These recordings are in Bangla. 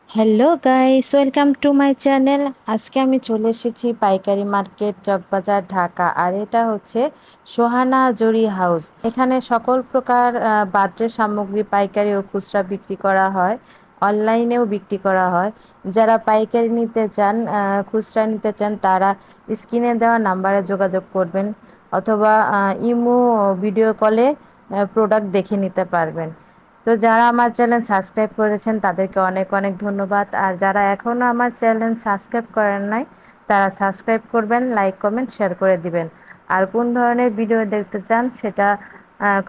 Hello guys, welcome to my channel. আজকে আমি চলে এসেছি পাইকারি মার্কেট চকবাজার ঢাকা। আর এটা হচ্ছে সোহানা জরি হাউস। এখানে সকল প্রকার বার্থডে সামগ্রী পাইকারি ও খুচরা বিক্রি করা হয়, অনলাইনেও বিক্রি করা হয়। যারা পাইকারি নিতে চান, খুচরা নিতে চান, তারা স্ক্রিনে দেওয়া নাম্বারে যোগাযোগ করবেন, অথবা ইমো ভিডিও কলে প্রোডাক্ট দেখে নিতে পারবেন। তো যারা আমার চ্যানেল সাবস্ক্রাইব করেছেন তাদেরকে অনেক অনেক ধন্যবাদ। আর যারা এখনও আমার চ্যানেল সাবস্ক্রাইব করেন নাই, তারা সাবস্ক্রাইব করবেন, লাইক কমেন্ট শেয়ার করে দিবেন। আর কোন ধরনের ভিডিও দেখতে চান সেটা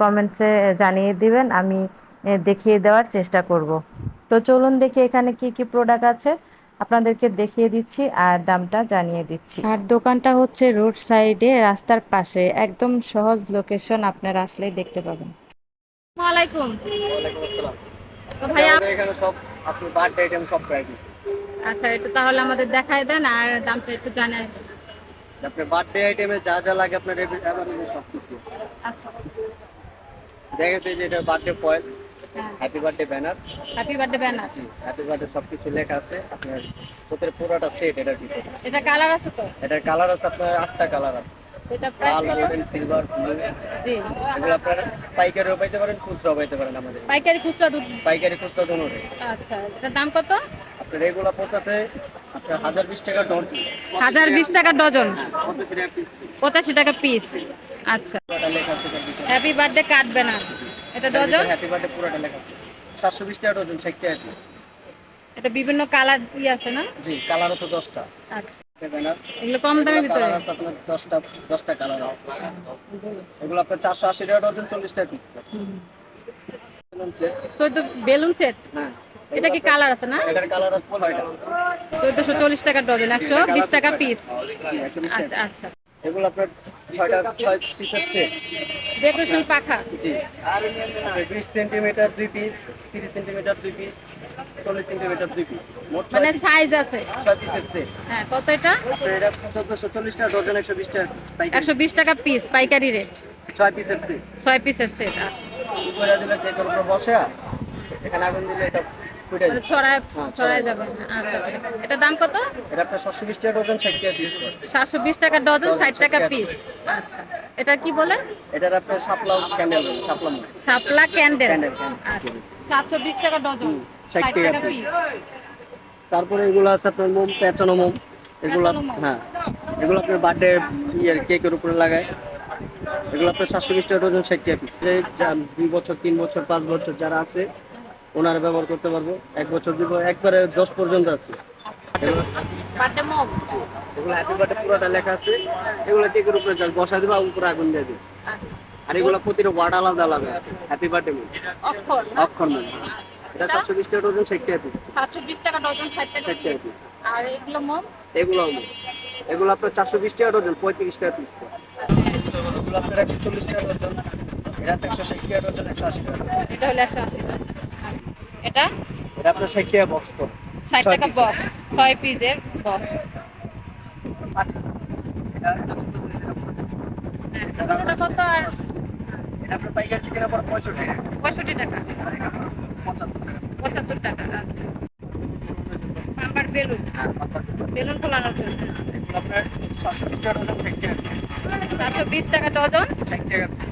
কমেন্টসে জানিয়ে দিবেন, আমি দেখিয়ে দেওয়ার চেষ্টা করব। তো চলুন দেখি এখানে কি কি প্রোডাক্ট আছে, আপনাদেরকে দেখিয়ে দিচ্ছি আর দামটা জানিয়ে দিচ্ছি। আর দোকানটা হচ্ছে রোড সাইডে, রাস্তার পাশে, একদম সহজ লোকেশন, আপনারা আসলেই দেখতে পাবেন। ওয়ালাইকুম। ওয়ালাইকুম আসসালাম। তো আচ্ছা, ভাইয়া, আমাদের এখানে সব আপনি বার্থডে আইটেম সব প্রায় দিচ্ছি। আচ্ছা একটু তাহলে আমাদের দেখায় দেন আর দামটা একটু জানাই দেন। আপনার বার্থডে আইটেমে যা যা লাগে আপনার অ্যাভারেজে সব কিছু আচ্ছা। দেখা গেছে যে এটা বার্থডে ফয়েল, হ্যাঁ, happy birthday banner. Happy birthday banner. জি, হ্যাপি বার্থডে সব কিছু লেখা আছে আপনার প্রত্যেক পুরোটা সেট এটার ভিতরে। এটা কালার আছে তো? এটার কালার আছে আপনার 8টা কালার আছে। এটা প্রাইস লাল, কত? Golden, silver, blue. জি। এগুলো আপনার পাইকারিও পাইতে পারেন, খুচরাও পাইতে পারেন আমাদের। পাইকারি খুচরা দুটো? পাইকারি খুচরা দুটোই। আচ্ছা, এটার দাম কত? আপনার এগুলো পড়তেছে আপনার 1020 টাকা ডজন। 1020 টাকা ডজন? হ্যাঁ, 85 টাকা পিস। 85 টাকা পিস। আচ্ছা। পুরোটা লেখা আছে এটার ভিতরে। হ্যাপি বার্থডে কার্ড ব্যানার, এটা ডজন? হ্যাপি বার্থডে পুরোটা লেখা আছে। 720 টাকা ডজন, 60 টাকা পিস। এটা বিভিন্ন কালার আছে না? জি, কালারও তো 10টা। আচ্ছা, ব্যানার এগুলো কম দামের ভিতরে? কালার আছে আপনার 10টা কালার আছে। এগুলো আপনার 480 টাকা ডজন, 40 টাকা পিস। তো তো বেলুন সেট, হ্যাঁ, এটা কি কালার আছে না? এটার কালার আছে 6টা। 1440 টাকা ডজন, 120 টাকা পিস। জি, 120 আচ্ছা টাকা। আচ্ছা। এগুলো আপনার 6 পিসের সেট। ডেকোরেশন পাখা? জি, 20 centimetre 2 piece, 30 centimetre 2 piece, 40 centimetre 2 piece, মোট মানে সাইজ আছে? 6 পিসের সেট। হ্যাঁ, কত এটা? আপনার এটা 1440 টাকা ডজন, 120 টাকা পাইকারি। 120 টাকা পিস পাইকারি রেট। 6 পিসের সেট। 6 পিসের সেট। উপরে দিলে কেকের উপর বসে, এখানে আগুন দিলে এটা ফুটে মানে যায়। ছড়ায় হ্যাঁ, ছড়ায় যাবে। আচ্ছা, এটার দাম কত? এটা আপনার 720 টাকা ডজন, 60 টাকা পিস পড়ে। 720 টাকা ডজন, 60 টাকা পিস। আচ্ছা, এটা কি বলে? এটার আপনার শাপলাও ক্যান্ডেল, শাপলা মুখ। শাপলা ক্যান্ডেল। ক্যান্ডেল। আচ্ছা, 720 টাকা ডজন, 60 ষাট টাকা টাকা পিস। পিস। তারপরে এগুলো আছে আপনার মোম, পেঁচানো মোম। এগুলো পেঁচানো মোম। হ্যাঁ, এগুলো আপনার বার্থডে ইয়ার কেকের উপরে লাগায়। এগুলো আপনার 720 টাকা ডজন, 60 টাকা পিস। 2 বছর, 3 বছর, 5 বছর যারা আছে ওনারা ব্যবহার করতে পারবো। 1 বছর দিব, একবারে 10 পর্যন্ত আছে। এগুলো বার্থডে মম। এগুলো হ্যাপি বার্থডে পুরোটা লেখা আছে। এগুলো কেকের উপরে জাস্ট বসা দিবা, উপরে আগুন দিয়ে দিবে। আচ্ছা, আর এগুলো প্রতিটা ওয়ার্ড আলাদা আলাদা আছে। হ্যাপি বার্থডে মোম, অক্ষর? অক্ষর মোম। এটা 720 টাকা ডজন, 60 টাকা পিস। 720 টাকা ডজন, 60 টাকা 60 টাকা পিস। পিস। আর এগুলো মম? এগুলো এগুলো আপনার 420 টাকা ডজন, 35 টাকা পিস। এগুলো আপনার 140 টাকা ডজন, এটা 160 টাকা ডজন, 180 টাকা ডজন। এটা হলো 180 টাকা। এটা এটা আপনার 60 টাকা বক্স পড়ে। 60 টাকা বক্স, 6 পিসের বক্স। এটা ছোট সাইজের আপনার ছোটটা কত? আর এটা আপনার পাইকারি কিনা পড়ে 65 টাকা। 65 টাকা, আর এটা আপনার 75 টাকা। 75 টাকা। আচ্ছা, পাম্পার বেলুন, হ্যাঁ, পাতা। বেলুন ফোলানোর জন্য। এগুলো আপনার 720 টাকা ডজন, 60 টাকা পিস। 720 টাকা ডজন, 60 টাকা পিস।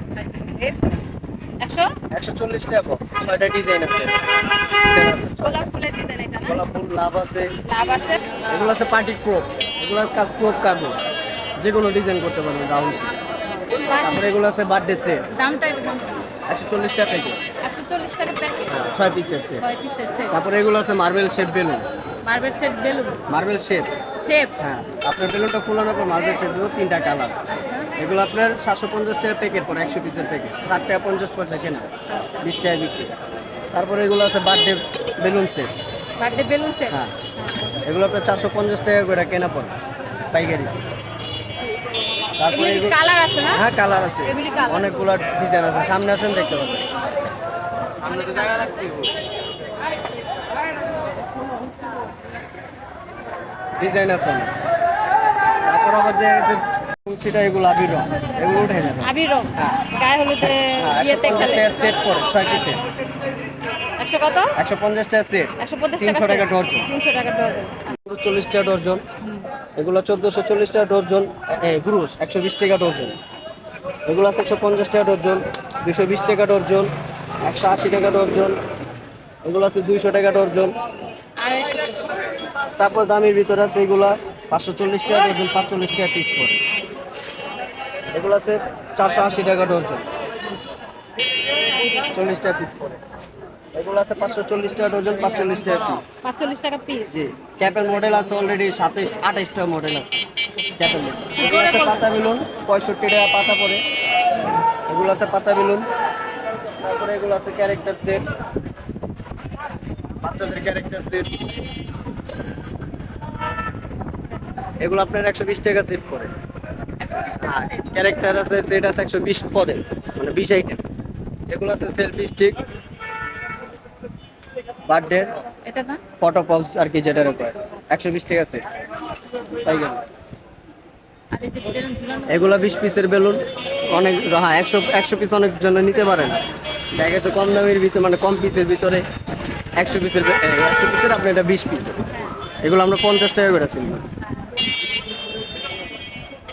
100। 140 টাকা বক্স, 6টা ডিজাইন আছে। ডিজাইন আছে গোলাপ ফুলের ডিজাইন এটা না? গোলাপ ফুল, লাভ আছে। লাভ আছে। এগুলো আছে পার্টি ক্রপ, এগুলোর কাজ ক্রপ কাগজ, যে কোনো ডিজাইন করতে পারবেন রাউন্ড ছিল। তারপরে এগুলো আছে বার্থডে সেট, দামটা একটু দাম। 140 টাকা প্যাকেট। 140 টাকা প্যাকেট, 6 পিসের সেট। 6 পিসের সেট। তারপরে এগুলো আছে marble shape balloon, marble set balloon, marble shape. Shape. হ্যাঁ, আপনার বেলুনটা ফুলানোর পর মার্বেল শেপ দেবো, 3টা কালার। আচ্ছা এগুলো আপনার 750 টাকা প্যাকেট পড়ে, 100 পিসের প্যাকেট, 7 টাকা 50 পয়সা কেনা, 20 টাকা বিক্রি। তারপরে এগুলো আছে birthday balloon set. Birthday balloon set. হ্যাঁ, এগুলো আপনার 450 টাকা করে কেনা পড়ে পাইকারি। তারপরে এগুলি কালার আছে না? হ্যাঁ, কালার আছে, এগুলি কালার। অনেকগুলো ডিজাইন আছে। সামনে আসেন, দেখতে পাবেন। সামনে তো জায়গা রাখছি, ডিজাইন আছে অনেক। তারপর আবার যে সেটা এগুলো আবির রং, এগুলো উঠে যাবে। আবির রং, হ্যাঁ। গায়ে হলুদে হ্যাঁ, বিয়েতে 150 খেলে। টাকা সেট পড়ে, 6 পিসের। কত? 150 টাকা সেট, 150 300 টাকা ডর্জন। 300 টাকা ডজন। 40 টাকা ডর্জন, হুম। এগুলো 1440 টাকা ডর্জন। গুরুস 120 টাকা ডর্জন। এগুলো আছে 150 টাকা ডর্জন, 220 টাকা ডর্জন, 180 টাকা ডর্জন। এগুলো আছে 200 টাকা ডর্জন। আর তারপর দামের ভিতরে আছে এগুলা 540 টাকা ডর্জন, 45 টাকা পিস পড়ে। এগুলো আছে 480 টাকা ডর্জন, 40 টাকা পিস পড়ে। এগুলো আছে 540 টাকা ডর্জন, 45 টাকা পিস। 45 টাকা পিস। জি, ক্যাপের মডেল আছে অলরেডি 27 28টা মডেল আছে ক্যাপের মডেল। এগুলো আছে পাতা বেলুন, 65 টাকা পাতা পড়ে। এগুলো আছে পাতা বেলুন। তারপরে এগুলো আছে ক্যারেক্টার সেট, বাচ্চাদের ক্যারেক্টার সেট। এগুলো আপনার 120 টাকা সেট পড়ে। ক্যারেক্টার আছে সেট আছে 120 পদের, মানে 20 আইটেম। এগুলো আছে সেলফি স্টিক, বার্থডে এটা না? ফটো পপস আর কি যেটার উপর 120 টাকা সেট পাই গেল। আর এই যে বেলুন ঝুলানো। এগুলো 20 পিসের বেলুন, অনেক, হ্যাঁ 100 পিস অনেক জন্য নিতে পারেন। দেখা গেছে কম দামের ভিতরে, মানে কম পিসের ভিতরে 100 পিসের আপনি এটা 20 পিস। এগুলো আমরা 50 টাকা করে ছিল।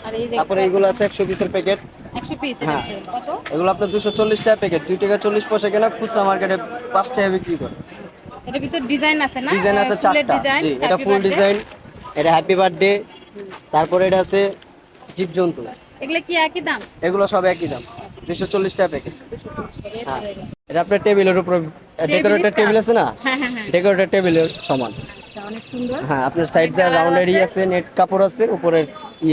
আর এই যে তারপরে এগুলো আছে 100 পিসের প্যাকেট। 100 পিস হ্যাঁ। কত? এগুলো আপনার 240 টাকা প্যাকেট, 2 টাকা 40 পয়সা কেনা, খুচরা মার্কেটে 5 টাকা বিক্রি করে। এটার ভিতর ডিজাইন আছে না? ডিজাইন আছে ফুলের 4টা। ডিজাইন, জি, এটা happy ফুল birthday। ডিজাইন, এটা হ্যাপি বার্থডে। তারপরে এটা আছে জীবজন্তু। এগুলা কি একই দাম? এগুলো সব একই দাম, 240 টাকা প্যাকেট। 240 টাকা। হ্যাঁ, এটা আপনার টেবিলের উপর, ডেকোরেটর টেবিল আছে না, হ্যাঁ হ্যাঁ হ্যাঁ। ডেকোরেটর টেবিলের সমান। আচ্ছা, অনেক সুন্দর। হ্যাঁ, আপনার সাইড দিয়ে রাউন্ডের আছে, নেট কাপড় আছে, উপরের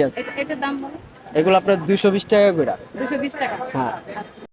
আছে। এটার দাম বলো? এগুলো আপনার 220 টাকা করে। 220 টাকা। হ্যাঁ। আচ্ছা।